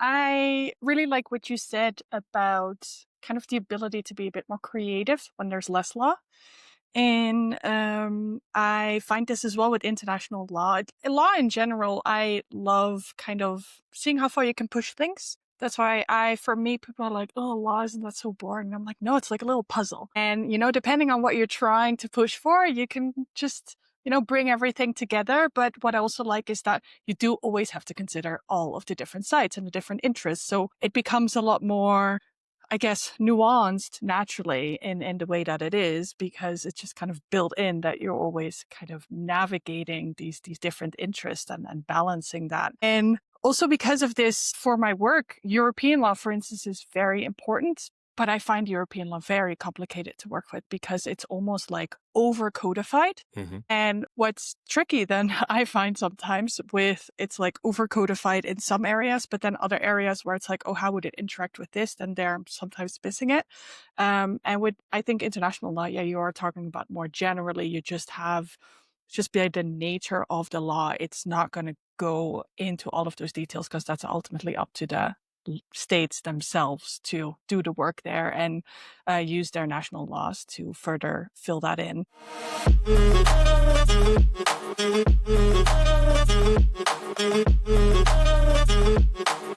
I really like what you said about kind of the ability to be a bit more creative when there's less law. And I find this as well with international law. Law in general, I love kind of seeing how far you can push things. That's why for me, people are like, oh, law, isn't that so boring? And I'm like, no, it's like a little puzzle. And, depending on what you're trying to push for, you can just, bring everything together. But what I also like is that you do always have to consider all of the different sides and the different interests. So it becomes a lot more, I guess, nuanced naturally in the way that it is, because it's just kind of built in that you're always kind of navigating these different interests and balancing that. And also because of this, for my work, European law, for instance, is very important. But I find European law very complicated to work with because it's almost like over codified. Hmm. And what's tricky then I find sometimes with it's like over codified in some areas, but then other areas where it's like, oh, how would it interact with this? Then they're sometimes missing it. And with, I think, international law, yeah, you are talking about more generally, you just have just by the nature of the law, it's not going to go into all of those details because that's ultimately up to the states themselves to do the work there and use their national laws to further fill that in.